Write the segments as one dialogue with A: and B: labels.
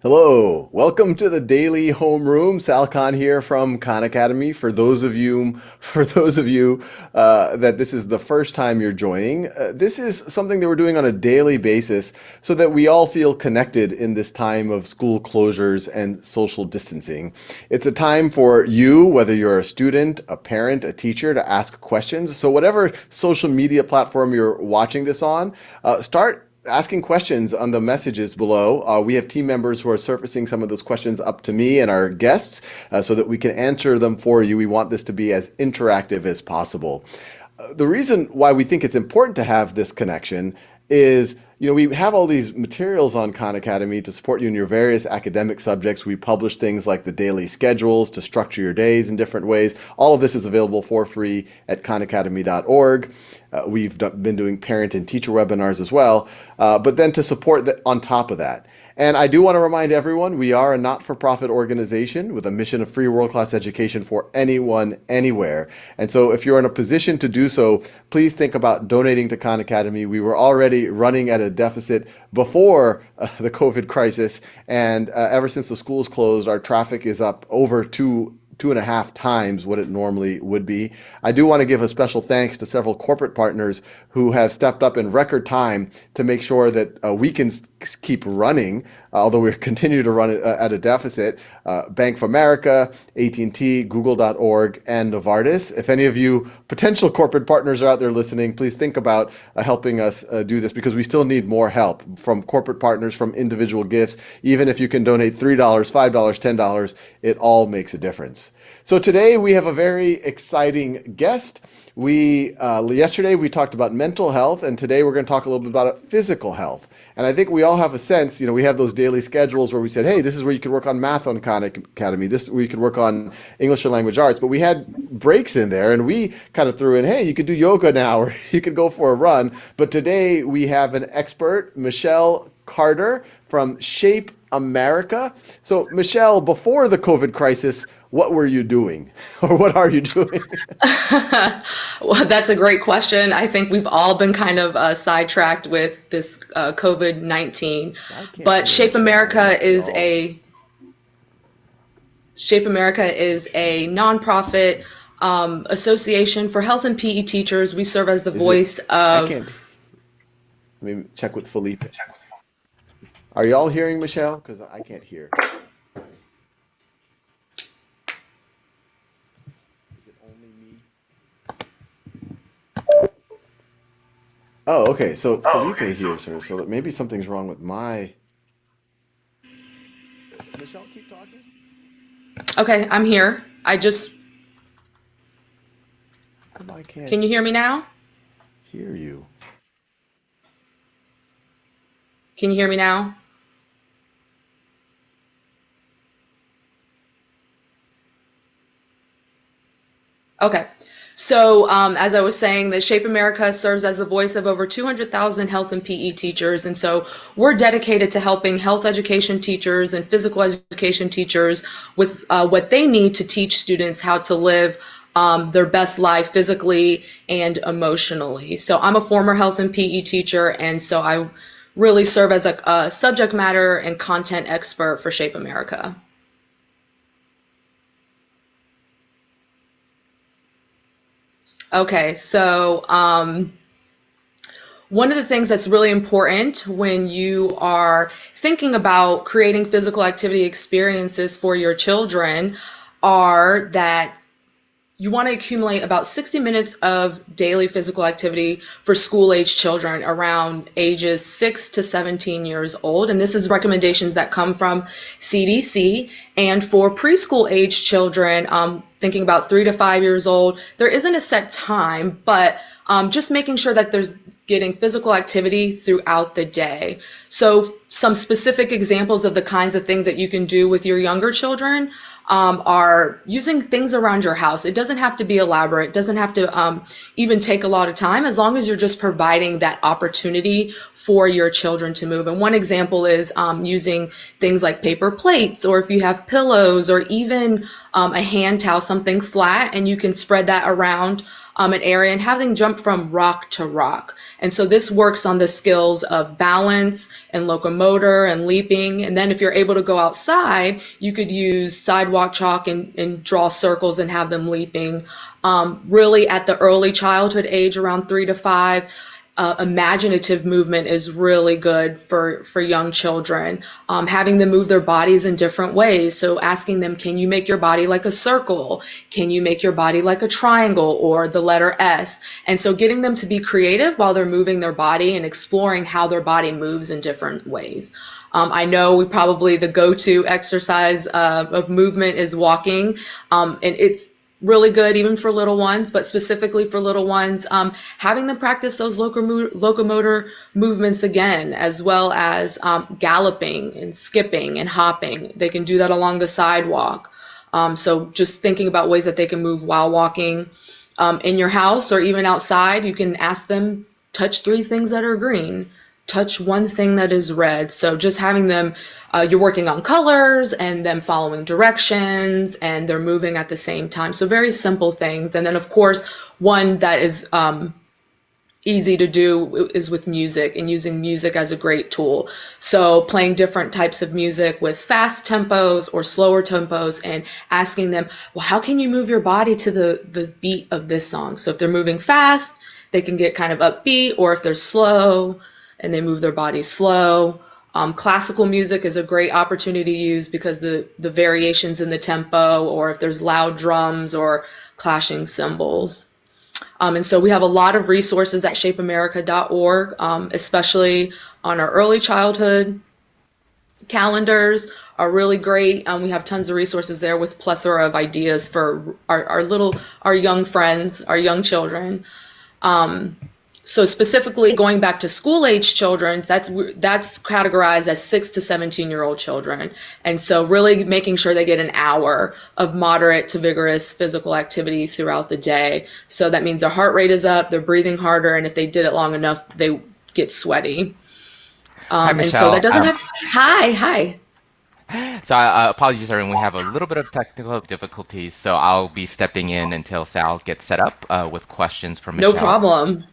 A: Hello, welcome to the daily homeroom. Sal Khan here from Khan Academy. For those of you that this is the first time you're joining, this is something that we're doing on a daily basis so that we all feel connected in this time of school closures and social distancing. It's a time for you, whether you're a student, a parent, a teacher, to ask questions. So whatever social media platform you're watching this on, start asking questions on the messages below. We have team members who are surfacing some of those questions up to me and our guests so that we can answer them for you. We want this to be as interactive as possible. The reason why we think it's important to have this connection is, we have all these materials on Khan Academy to support you in your various academic subjects. We publish things like the daily schedules to structure your days in different ways. All of this is available for free at khanacademy.org. We've been doing parent and teacher webinars as well, but then to support on top of that. And I do want to remind everyone, we are a not-for-profit organization with a mission of free world-class education for anyone, anywhere. And so if you're in a position to do so, please think about donating to Khan Academy. We were already running at a deficit before the COVID crisis, and ever since the schools closed, our traffic is up over two and a half times what it normally would be. I do want to give a special thanks to several corporate partners who have stepped up in record time to make sure that we can keep running, although we continue to run at a deficit. Bank of America, AT&T, Google.org, and Novartis. If any of you potential corporate partners are out there listening, please think about helping us do this, because we still need more help from corporate partners, from individual gifts. Even if you can donate $3, $5, $10, it all makes a difference. So today we have a very exciting guest. Yesterday we talked about mental health, and today we're going to talk a little bit about physical health. And I think we all have a sense, we have those daily schedules where we said, hey, this is where you could work on math on Khan Academy, this is where you could work on English and language arts, but we had breaks in there, and we kind of threw in, hey, you could do yoga now, or you could go for a run. But today we have an expert, Michelle Carter from Shape America. So Michelle, before the COVID crisis, what were you doing? Or what are you doing?
B: Well, that's a great question. I think we've all been kind of sidetracked with this COVID-19.
A: I can't
B: But
A: hear Michelle at all.
B: Shape America is a nonprofit association for health and PE teachers. We serve as the
A: Is it?
B: voice
A: I
B: of.
A: can't. Maybe check with Felipe. Are y'all hearing Michelle? Because I can't hear. Is it only me? Oh, okay. So Felipe hears her, so that maybe something's wrong with my. Michelle, keep talking.
B: Okay, I'm here.
A: How come I can't
B: Can you hear me now?
A: hear you?
B: Can you hear me now? Okay. So, as I was saying, the Shape America serves as the voice of over 200,000 health and PE teachers. And so we're dedicated to helping health education teachers and physical education teachers with what they need to teach students how to live their best life physically and emotionally. So I'm a former health and PE teacher, and so I really serve as a subject matter and content expert for Shape America. Okay, so one of the things that's really important when you are thinking about creating physical activity experiences for your children are that you want to accumulate about 60 minutes of daily physical activity for school-age children around ages 6 to 17 years old. And this is recommendations that come from CDC. And for preschool age children, thinking about 3 to 5 years old, there isn't a set time, but just making sure that there's getting physical activity throughout the day. So some specific examples of the kinds of things that you can do with your younger children are using things around your house. It doesn't have to be elaborate. It doesn't have to even take a lot of time, as long as you're just providing that opportunity for your children to move. And one example is using things like paper plates, or if you have pillows, or even a hand towel, something flat, and you can spread that around an area and have them jump from rock to rock. And so this works on the skills of balance and locomotor and leaping. And then if you're able to go outside, you could use sidewalk chalk and draw circles and have them leaping. Really at the early childhood age, around 3 to 5, imaginative movement is really good for young children. Having them move their bodies in different ways. So asking them, can you make your body like a circle? Can you make your body like a triangle or the letter S? And so getting them to be creative while they're moving their body and exploring how their body moves in different ways. I know we probably the go-to exercise of movement is walking, and it's really good even for little ones, but specifically for little ones, having them practice those locomotor movements again, as well as galloping and skipping and hopping. They can do that along the sidewalk. So just thinking about ways that they can move while walking. In your house or even outside, you can ask them, touch 3 things that are green, touch 1 thing that is red. So just having them, you're working on colors and them following directions and they're moving at the same time. So very simple things. And then of course, one that is easy to do is with music and using music as a great tool. So playing different types of music with fast tempos or slower tempos and asking them, well, how can you move your body to the beat of this song? So if they're moving fast, they can get kind of upbeat, or if they're slow and they move their body slow. Classical music is a great opportunity to use because the variations in the tempo, or if there's loud drums or clashing cymbals. And so we have a lot of resources at shapeamerica.org, especially on our early childhood calendars are really great. We have tons of resources there with plethora of ideas for our young friends, our young children. So specifically going back to school age children, that's categorized as 6 to 17-year-old children. And so really making sure they get an hour of moderate to vigorous physical activity throughout the day. So that means their heart rate is up, they're breathing harder, and if they did it long enough, they get sweaty.
C: Hi,
B: And so that
C: Michelle.
B: doesn't have, hi,
C: So apologies, everyone. We have a little bit of technical difficulties, so I'll be stepping in until Sal gets set up with questions for
B: no
C: Michelle.
B: problem.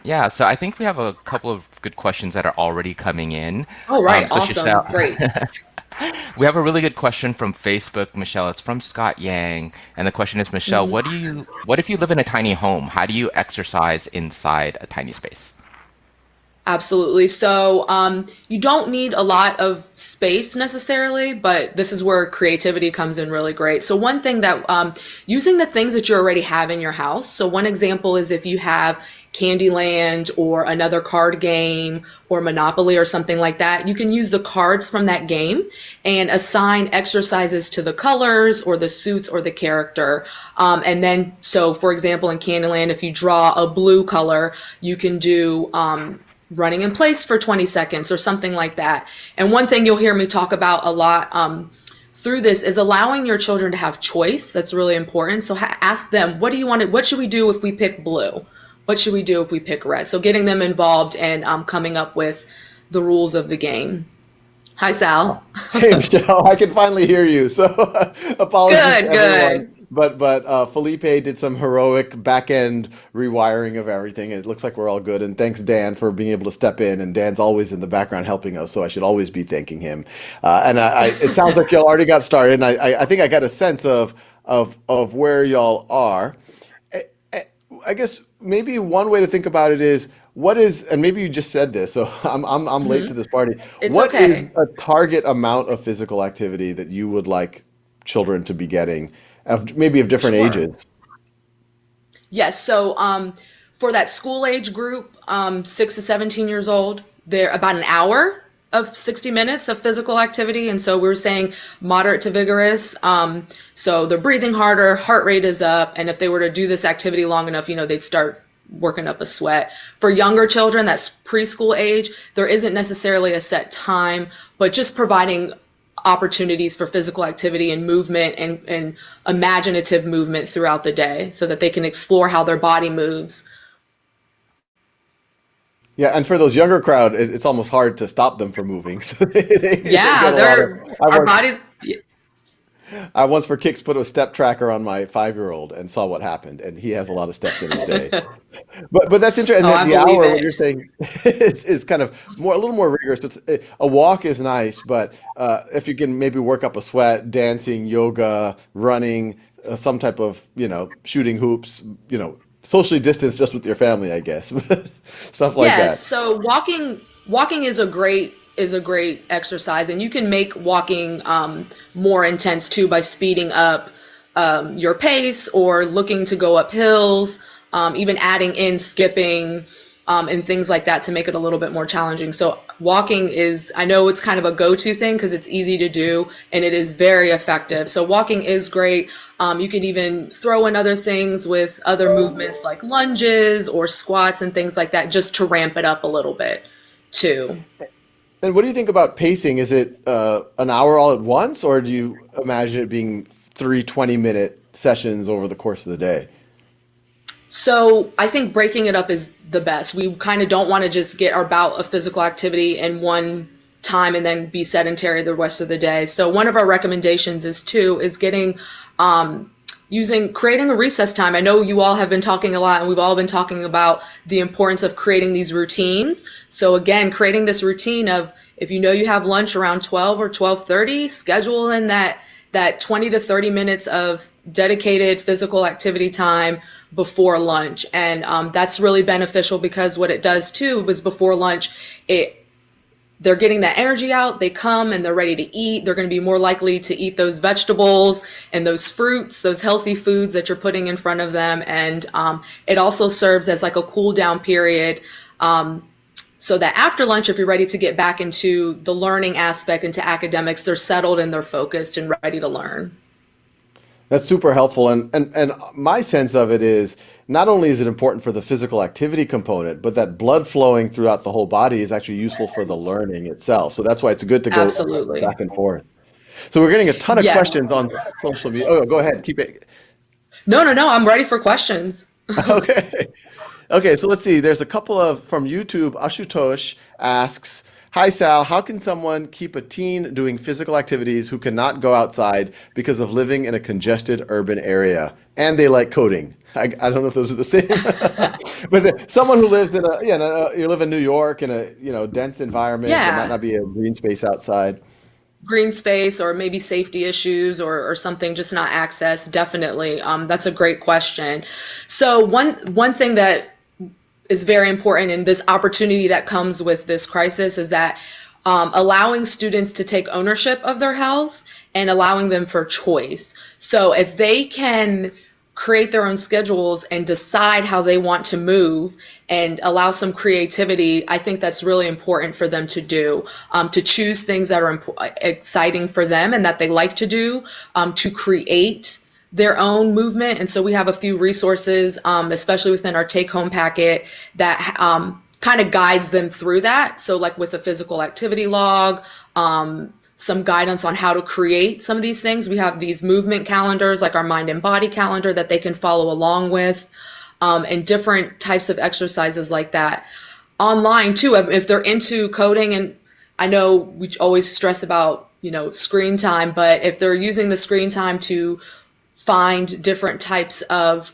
C: Yeah, so I think we have a couple of good questions that are already coming in.
B: All right,
C: So
B: awesome,
C: Michelle,
B: great.
C: we have a really good question from Facebook, Michelle. It's from Scott Yang, and the question is, Michelle,
B: Mhm.
C: what if you live in a tiny home? How do you exercise inside a tiny space?
B: Absolutely. So you don't need a lot of space necessarily, but this is where creativity comes in really great. So one thing that using the things that you already have in your house. So one example is if you have Candyland or another card game or Monopoly or something like that, you can use the cards from that game and assign exercises to the colors or the suits or the character. And then, so for example, in Candyland, if you draw a blue color, you can do running in place for 20 seconds or something like that. And one thing you'll hear me talk about a lot through this is allowing your children to have choice. That's really important. So ask them, what do you want to, what should we do if we pick blue? What should we do if we pick red? So getting them involved and coming up with the rules of the game. Hi, Sal.
A: Hey, Michelle, I can finally hear you. So apologies to
B: Good,
A: everyone.
B: good.
A: But Felipe did some heroic back end rewiring of everything. It looks like we're all good. And thanks, Dan, for being able to step in. And Dan's always in the background helping us, so I should always be thanking him. It sounds like y'all already got started. And I think I got a sense of where y'all are. I guess maybe one way to think about it is what is, and maybe you just said this, so I'm late to
B: Hmm.
A: this party.
B: It's
A: What is
B: okay.
A: a target amount of physical activity that you would like children to be getting, maybe of different
B: Sure.
A: ages?
B: Yes, so for that school age group, 6 to 17 years old, they're about an hour of 60 minutes of physical activity. And so we were saying moderate to vigorous. So they're breathing harder, heart rate is up. And if they were to do this activity long enough, they'd start working up a sweat. For younger children, that's preschool age, there isn't necessarily a set time, but just providing opportunities for physical activity and movement and imaginative movement throughout the day so that they can explore how their body moves.
A: Yeah, and for those younger crowd, it's almost hard to stop them from moving. So they
B: Yeah,
A: get a lot of.
B: they're
A: I
B: our
A: work.
B: bodies.
A: I once for kicks put a step tracker on my 5-year-old and saw what happened, and he has a lot of steps in his day. But that's interesting.
B: Oh,
A: And
B: I
A: the
B: believe
A: hour, what
B: it.
A: you're saying, is kind of more a little more rigorous. A walk is nice, but if you can maybe work up a sweat, dancing, yoga, running, some type of shooting hoops, socially distanced just with your family, I guess, stuff like
B: Yes,
A: that.
B: so walking is a great exercise, and you can make walking more intense too by speeding up your pace or looking to go up hills, even adding in skipping and things like that to make it a little bit more challenging. So walking is, I know it's kind of a go-to thing because it's easy to do and it is very effective. So walking is great. You can even throw in other things with other movements like lunges or squats and things like that just to ramp it up a little bit too.
A: And what do you think about pacing? Is it an hour all at once, or do you imagine it being 3 20-minute sessions over the course of the day?
B: So I think breaking it up is the best. We kind of don't want to just get our bout of physical activity in one time and then be sedentary the rest of the day. So one of our recommendations is getting using creating a recess time. I know you all have been talking a lot and we've all been talking about the importance of creating these routines. So again, creating this routine of if you know you have lunch around 12 or 12:30, schedule in that 20 to 30 minutes of dedicated physical activity time before lunch. And that's really beneficial because what it does too is before lunch, it they're getting that energy out, they come and they're ready to eat. They're going to be more likely to eat those vegetables and those fruits, those healthy foods that you're putting in front of them. And it also serves as like a cool down period, so that after lunch, if you're ready to get back into the learning aspect, into academics, they're settled and they're focused and ready to learn.
A: That's super helpful. And my sense of it is not only is it important for the physical activity component, but that blood flowing throughout the whole body is actually useful for the learning itself. So that's why it's good to go
B: Absolutely.
A: back and forth. So we're getting a ton of
B: Yes.
A: questions on social media. Oh, go ahead. Keep it.
B: No, no, no. I'm ready for questions.
A: Okay. Okay, so let's see. There's a couple of from YouTube. Ashutosh asks, "Hi Sal, how can someone keep a teen doing physical activities who cannot go outside because of living in a congested urban area and they like coding?" I don't know if those are the same, but someone who lives in a you live in New York in a dense environment. There might
B: Yeah.
A: not be a green space outside.
B: Green space or maybe safety issues or something, just not access. Definitely. That's a great question. So one thing that is very important in this opportunity that comes with this crisis is that allowing students to take ownership of their health and allowing them for choice. So if they can create their own schedules and decide how they want to move and allow some creativity, I think that's really important for them to do, to choose things that are exciting for them and that they like to do, to create their own movement. And so we have a few resources, especially within our take home packet, that kind of guides them through that. So, like with a physical activity log, some guidance on how to create some of these things. We have these movement calendars, like our mind and body calendar, that they can follow along with, and different types of exercises like that. Online, too, if they're into coding, and I know we always stress about, screen time, but if they're using the screen time to find different types of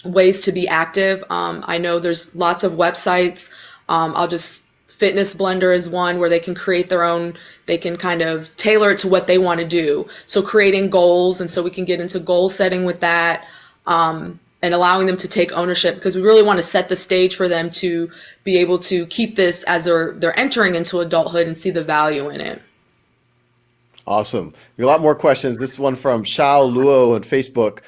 B: ways to be active. I know there's lots of websites. I'll just Fitness Blender is one where they can create their own, they can kind of tailor it to what they want to do. So creating goals, and so we can get into goal setting with that, and allowing them to take ownership because we really want to set the stage for them to be able to keep this as they're entering into adulthood and see the value in it.
A: Awesome. We got a lot more questions. This one from Xiao Luo on Facebook.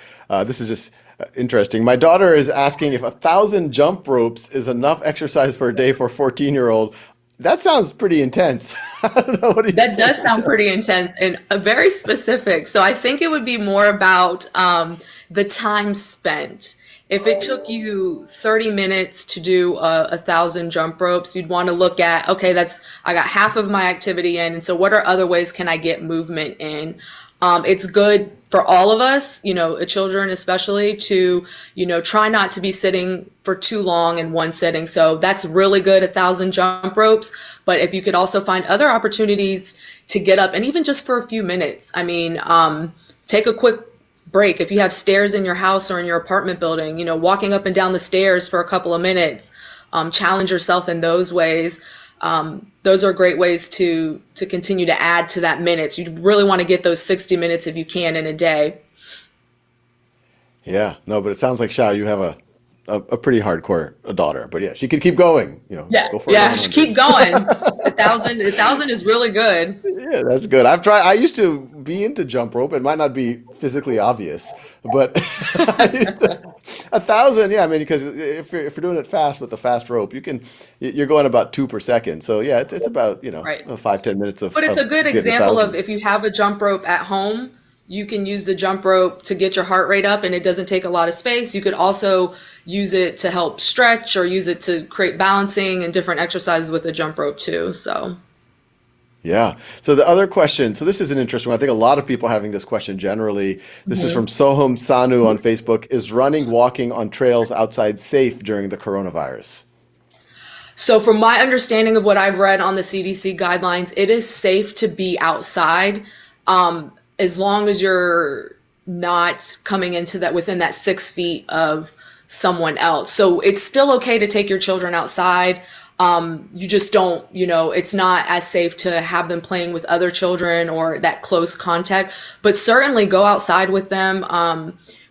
A: This is just interesting. My daughter is asking if 1,000 jump ropes is enough exercise for a day for a 14-year-old. That sounds pretty intense. I don't know. What do you
B: That does
A: think,
B: sound
A: Xiao?
B: pretty intense and very specific. So I think it would be more about the time spent If it took you 30 minutes to do 1,000 jump ropes, you'd want to look at, okay, I got half of my activity in, and so what are other ways can I get movement in? It's good for all of us, children especially, to, try not to be sitting for too long in one sitting. So that's really good, 1,000 jump ropes. But if you could also find other opportunities to get up, and even just for a few minutes, I mean, take a quick break. If you have stairs in your house or in your apartment building, walking up and down the stairs for a couple of minutes, challenge yourself in those ways. Those are great ways to continue to add to that minutes. You really want to get those 60 minutes if you can in a day.
A: Yeah, no, but it sounds like Shao, you have a pretty hardcore daughter, but yeah, she could keep going.
B: Yeah,
A: Go for
B: yeah,
A: 1,100.
B: keep going. A thousand is really good.
A: Yeah, that's good. I've tried. I used to be into jump rope. It might not be physically obvious, but I used to, 1,000. Yeah, I mean, because if you're doing it fast with the fast rope, you're going about 2 per second. So yeah, it's about
B: Right.
A: 5-10 minutes
B: But it's
A: of
B: a good
A: getting a
B: example of
A: thousand.
B: if you have a jump rope at home, you can use the jump rope to get your heart rate up and it doesn't take a lot of space. You could also use it to help stretch or use it to create balancing and different exercises with the jump rope too. So,
A: Yeah. So the other question, so this is an interesting one. I think a lot of people are having this question generally. This is from
B: mhm.
A: Soham Sanu on Facebook. Is running, walking on trails outside safe during the coronavirus?
B: So from my understanding of what I've read on the CDC guidelines, it is safe to be outside, as long as you're not coming into that within that 6 feet of someone else. So it's still okay to take your children outside. You just don't, it's not as safe to have them playing with other children or that close contact, but certainly go outside with them.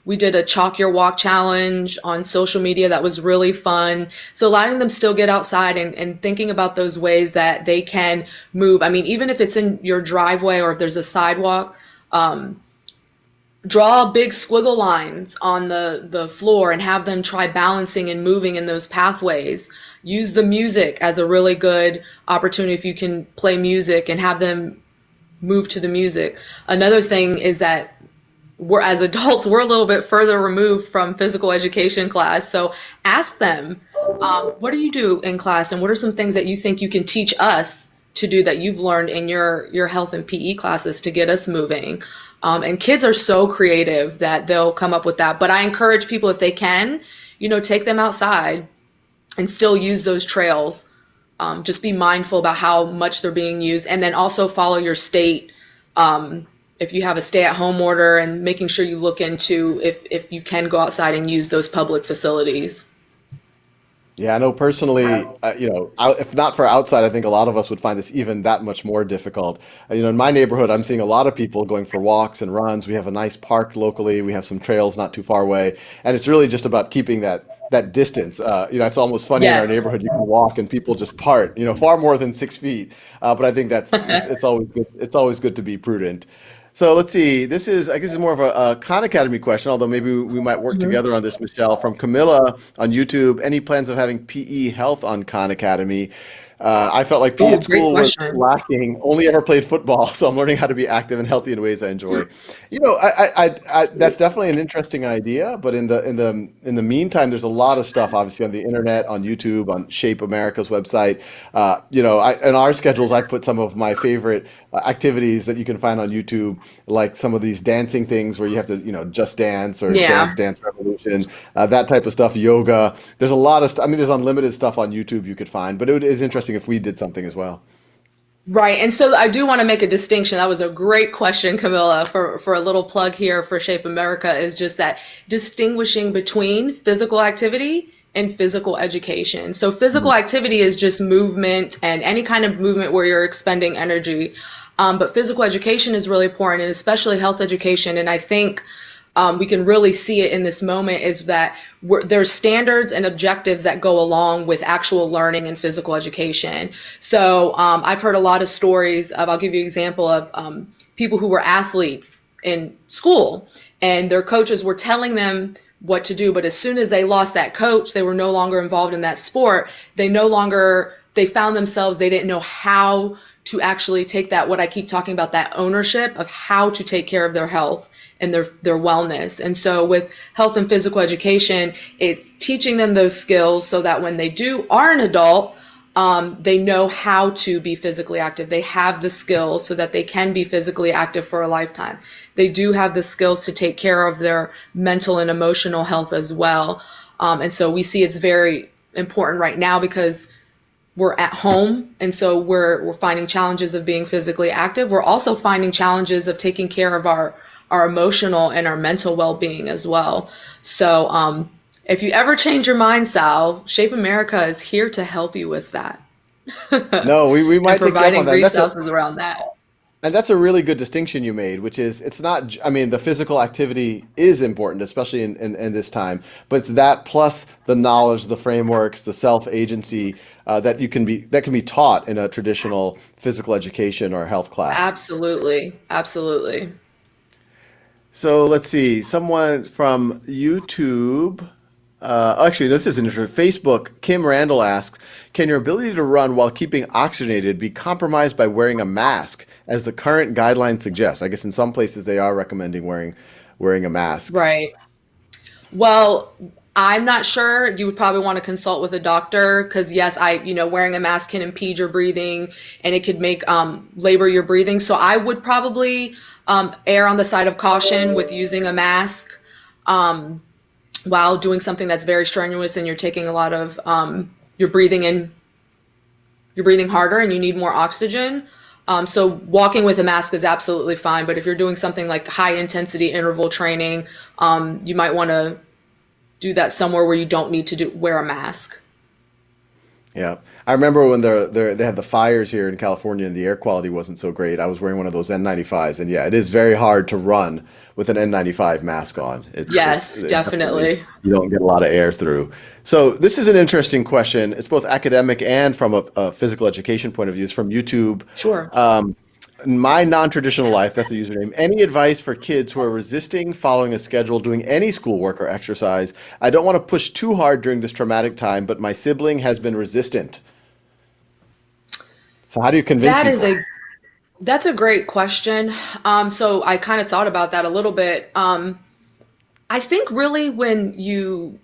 B: We did a chalk your walk challenge on social media that was really fun. So letting them still get outside and thinking about those ways that they can move. I mean, even if it's in your driveway or if there's a sidewalk, um, draw big squiggle lines on the floor and have them try balancing and moving in those pathways. Use the music as a really good opportunity if you can play music and have them move to the music. Another thing is that we're as adults, we're a little bit further removed from physical education class. So ask them, what do you do in class, and what are some things that you think you can teach us to do that you've learned in your health and PE classes to get us moving? And kids are so creative that they'll come up with that. But I encourage people, if they can, take them outside and still use those trails. Just be mindful about how much they're being used, and then also follow your state. If you have a stay-at-home order, and making sure you look into if you can go outside and use those public facilities.
A: Yeah, I know personally, if not for outside, I think a lot of us would find this even that much more difficult. In my neighborhood, I'm seeing a lot of people going for walks and runs. We have a nice park locally. We have some trails not too far away, and it's really just about keeping that distance. It's almost funny in our
B: Yes.
A: neighborhood. You can walk and people just part, far more than 6 feet. But I think it's always good. It's always good to be prudent. So let's see. I guess, is more of a Khan Academy question, although maybe we might work
B: Mhm.
A: together on this, Michelle. From Camilla on YouTube, any plans of having PE health on Khan Academy? I felt like PE
B: Oh,
A: at
B: great
A: school was
B: question.
A: lacking. Only ever played football, so I'm learning how to be active and healthy in ways I enjoy. That's definitely an interesting idea. But in the meantime, there's a lot of stuff, obviously, on the internet, on YouTube, on Shape America's website. In our schedules, I put some of my favorite activities that you can find on YouTube, like some of these dancing things where you have to, just dance or
B: Yeah.
A: Dance Revolution, that type of stuff, yoga. There's a lot of stuff. I mean, there's unlimited stuff on YouTube you could find, but it is interesting if we did something as well.
B: Right. And so I do want to make a distinction. That was a great question, Camilla, for a little plug here for Shape America, is just that distinguishing between physical activity and physical education. So physical activity is just movement and any kind of movement where you're expending energy. But physical education is really important, and especially health education. And I think we can really see it in this moment is that there's standards and objectives that go along with actual learning and physical education. So I've heard a lot of stories of, I'll give you an example of people who were athletes in school, and their coaches were telling them what to do, but as soon as they lost that coach, they were no longer involved in that sport. They found themselves, they didn't know how to actually take that, what I keep talking about, that ownership of how to take care of their health and their wellness. And so with health and physical education, it's teaching them those skills so that when they are an adult, they know how to be physically active. They have the skills so that they can be physically active for a lifetime. They do have the skills to take care of their mental and emotional health as well. And so we see it's very important right now because we're at home, and so we're finding challenges of being physically active. We're also finding challenges of taking care of our emotional and our mental well-being as well. So if you ever change your mind, Sal, Shape America is here to help you with that.
A: No, we
B: And
A: might take you up on
B: providing
A: that.
B: resources around that.
A: And that's a really good distinction you made, which is it's not, I mean, the physical activity is important, especially in this time, but it's that plus the knowledge, the frameworks, the self-agency that can be taught in a traditional physical education or health class.
B: Absolutely. Absolutely.
A: So let's see, someone from YouTube. Actually, this is interesting. Facebook, Kim Randall asks, can your ability to run while keeping oxygenated be compromised by wearing a mask, as the current guidelines suggest? I guess in some places they are recommending wearing a mask.
B: Right. Well, I'm not sure. You would probably want to consult with a doctor because yes, wearing a mask can impede your breathing and it could make labor your breathing. So I would probably err on the side of caution with using a mask um, while doing something that's very strenuous and you're taking a lot of you're breathing in, you're breathing harder and you need more oxygen. So walking with a mask is absolutely fine. But if you're doing something like high intensity interval training, you might want to do that somewhere where you don't need to wear a mask.
A: Yeah, I remember when they had the fires here in California and the air quality wasn't so great. I was wearing one of those N95s, and yeah, it is very hard to run with an N95 mask on.
B: Yes,
A: It definitely,
B: definitely.
A: you don't get a lot of air through. So this is an interesting question. It's both academic and from a physical education point of view. It's from YouTube.
B: Sure.
A: In my non-traditional life, that's the username. Any advice for kids who are resisting following a schedule, doing any schoolwork or exercise? I don't want to push too hard during this traumatic time, but my sibling has been resistant. So how do you convince
B: That is
A: people?
B: that's a great question. So I kind of thought about that a little bit. I think really when you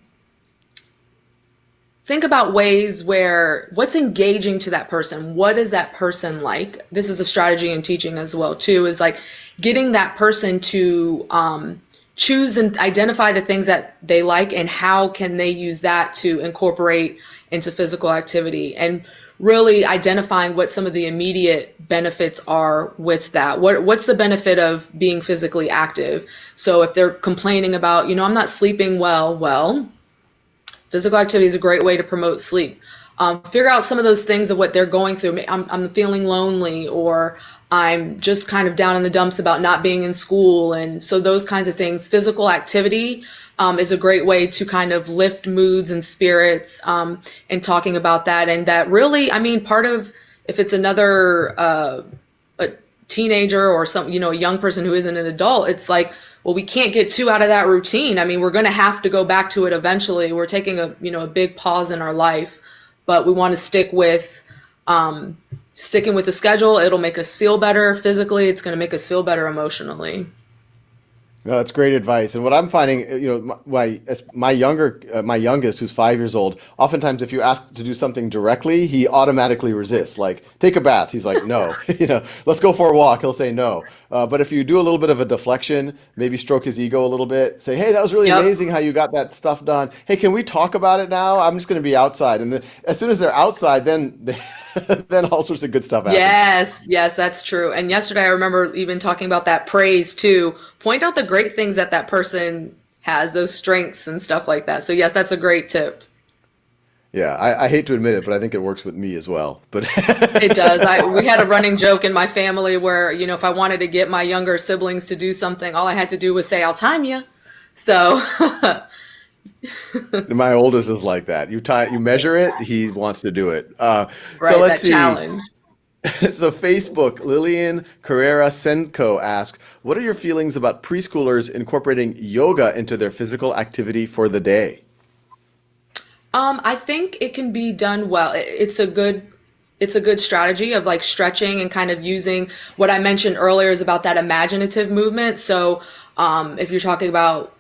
B: think about ways where what's engaging to that person, what is that person like? This is a strategy in teaching as well too, is like getting that person to choose and identify the things that they like and how can they use that to incorporate into physical activity, and really identifying what some of the immediate benefits are with that. What's the benefit of being physically active? So if they're complaining about, I'm not sleeping well, physical activity is a great way to promote sleep. Figure out some of those things of what they're going through. I'm feeling lonely, or I'm just kind of down in the dumps about not being in school. And so those kinds of things. Physical activity is a great way to kind of lift moods and spirits, and talking about that. And that really, part of, if it's another a teenager or a young person who isn't an adult, it's like, well, we can't get too out of that routine. We're going to have to go back to it eventually. We're taking a big pause in our life, but we want to sticking with the schedule. It'll make us feel better physically. It's going to make us feel better emotionally.
A: No, that's great advice. And what I'm finding, my youngest, who's 5 years old, oftentimes if you ask to do something directly, he automatically resists. Like, take a bath. He's like, no. Let's go for a walk. He'll say no. But if you do a little bit of a deflection, maybe stroke his ego a little bit, say, hey, that was really
B: Yep.
A: amazing how you got that stuff done. Hey, can we talk about it now? I'm just going to be outside. And then, as soon as they're outside, then then all sorts of good stuff happens.
B: Yes, that's true. And yesterday I remember even talking about that praise too. Point out the great things that that person has, those strengths and stuff like that. So yes, that's a great tip.
A: Yeah, I hate to admit it, but I think it works with me as well. But
B: It does. We had a running joke in my family where, if I wanted to get my younger siblings to do something, all I had to do was say, "I'll time you." So,
A: my oldest is like that. You measure it, he wants to do it. So
B: right,
A: let's
B: that
A: see.
B: challenge.
A: So Facebook, Lillian Carrera Senko asked, "What are your feelings about preschoolers incorporating yoga into their physical activity for the day?"
B: I think it can be done well. It's a good strategy of like stretching and kind of using what I mentioned earlier is about that imaginative movement. So If you're talking about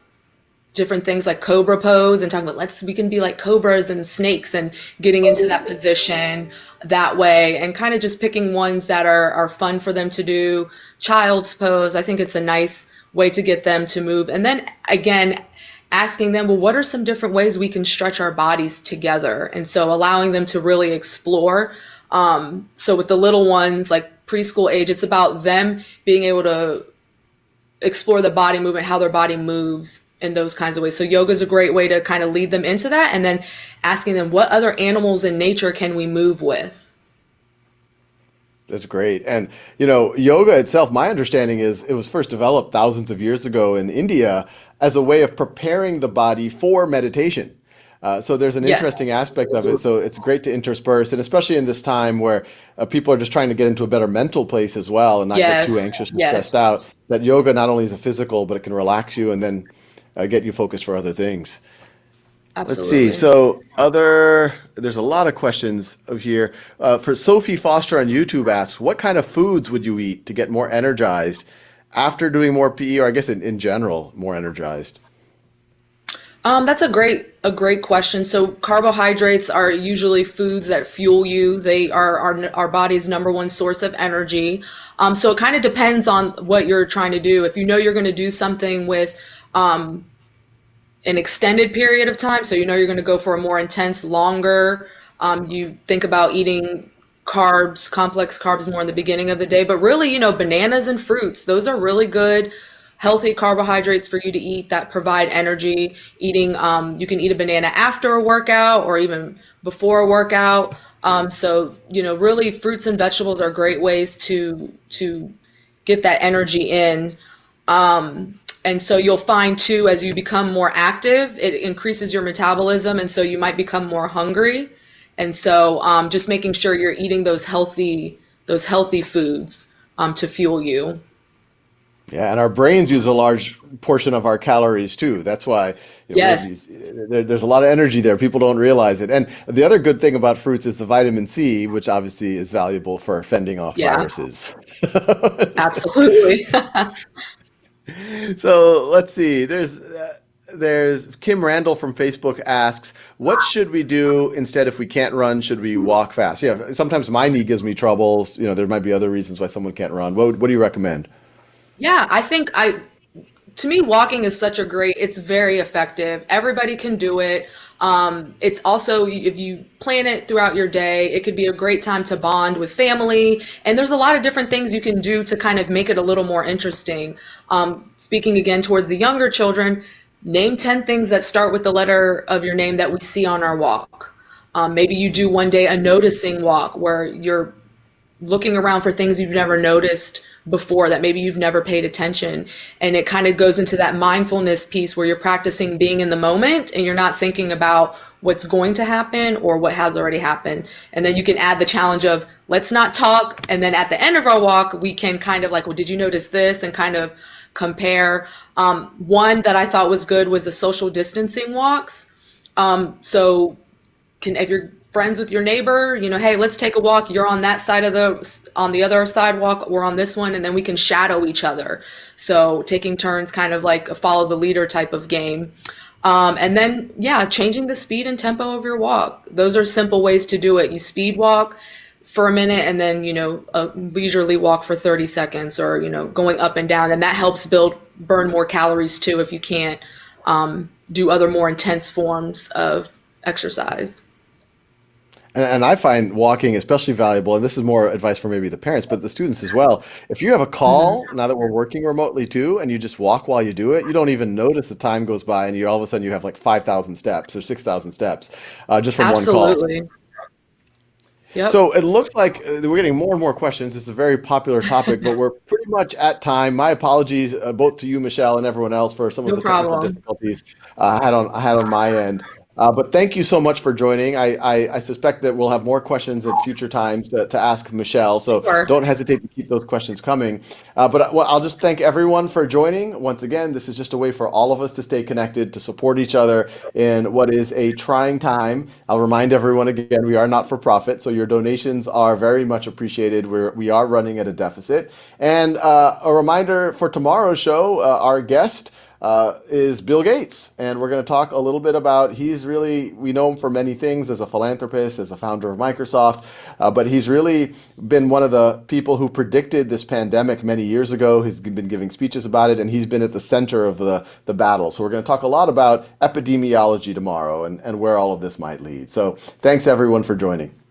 B: different things like cobra pose and talking about we can be like cobras and snakes and getting into that position that way and kind of just picking ones that are fun for them to do. Child's pose, I think it's a nice way to get them to move. And then again, asking them, well, what are some different ways we can stretch our bodies together? And so allowing them to really explore. So with the little ones, like preschool age, it's about them being able to explore the body movement, how their body moves in those kinds of ways. So yoga is a great way to kind of lead them into that, and then asking them what other animals in nature can we move with.
A: That's great. And, yoga itself, my understanding is it was first developed thousands of years ago in India as a way of preparing the body for meditation. So there's an
B: Yes,
A: interesting aspect of it. So it's great to intersperse, and especially in this time where people are just trying to get into a better mental place as well and not get too
B: yes,
A: anxious and stressed
B: yes,
A: out, that yoga not only is a physical, but it can relax you and then get you focused for other things. Let's see.
B: absolutely.
A: There's a lot of questions of here. For Sophie Foster on YouTube asks, what kind of foods would you eat to get more energized after doing more PE, or I guess in general, more energized?
B: That's a great question. So carbohydrates are usually foods that fuel you. They are our body's number one source of energy. So it kind of depends on what you're trying to do. If you know you're going to do something with um, an extended period of time, so you know you're going to go for a more intense, longer. You think about eating carbs, complex carbs more in the beginning of the day, but really, bananas and fruits, those are really good, healthy carbohydrates for you to eat that provide energy. You can eat a banana after a workout or even before a workout. So, really fruits and vegetables are great ways to get that energy in. And so you'll find too, as you become more active, it increases your metabolism, and so you might become more hungry. And so just making sure you're eating those healthy foods to fuel you.
A: Yeah, and our brains use a large portion of our calories too. That's why, we have
B: Yes.
A: there's a lot of energy there. People don't realize it. And the other good thing about fruits is the vitamin C, which obviously is valuable for fending off
B: Yeah,
A: viruses.
B: absolutely.
A: So let's see. There's Kim Randall from Facebook asks, what should we do instead if we can't run? Should we walk fast? Yeah, sometimes my knee gives me troubles. There might be other reasons why someone can't run. What do you recommend?
B: Yeah, I think to me, walking is it's very effective. Everybody can do it. It's also, if you plan it throughout your day, it could be a great time to bond with family. And there's a lot of different things you can do to kind of make it a little more interesting. Speaking again towards the younger children, name 10 things that start with the letter of your name that we see on our walk. Maybe you do one day a noticing walk where you're looking around for things you've never noticed before, that maybe you've never paid attention. And it kind of goes into that mindfulness piece where you're practicing being in the moment and you're not thinking about what's going to happen or what has already happened. And then you can add the challenge of let's not talk. And then at the end of our walk, we can kind of like, well, did you notice this? And kind of compare. One that I thought was good was the social distancing walks. So if you're friends with your neighbor, hey, let's take a walk. You're on that side on the other sidewalk, we're on this one, and then we can shadow each other. So taking turns, kind of like a follow the leader type of game. And then, yeah, changing the speed and tempo of your walk. Those are simple ways to do it. You speed walk for a minute and then, a leisurely walk for 30 seconds or, going up and down. And that helps burn more calories too if you can't do other more intense forms of exercise.
A: And I find walking especially valuable, and this is more advice for maybe the parents, but the students as well. If you have a
B: Mhm.
A: call, now that we're working remotely too, and you just walk while you do it, you don't even notice the time goes by, and you all of a sudden you have like 5,000 steps or 6,000 steps just from one call.
B: Absolutely. Yep.
A: So it looks like we're getting more and more questions. This is a very popular topic, but we're pretty much at time. My apologies, both to you, Michelle, and everyone else for some of
B: No
A: the technical
B: problem.
A: difficulties I had on my end. But thank you so much for joining. I suspect that we'll have more questions at future times to ask Michelle, so
B: Sure.
A: don't hesitate to keep those questions coming. But I'll just thank everyone for joining. Once again, this is just a way for all of us to stay connected, to support each other in what is a trying time. I'll remind everyone again, we are not for profit, so your donations are very much appreciated. We are running at a deficit. And a reminder for tomorrow's show, our guest is Bill Gates. And we're going to talk a little bit about, we know him for many things as a philanthropist, as a founder of Microsoft, but he's really been one of the people who predicted this pandemic many years ago. He's been giving speeches about it, and he's been at the center of the battle. So we're going to talk a lot about epidemiology tomorrow and where all of this might lead. So thanks everyone for joining.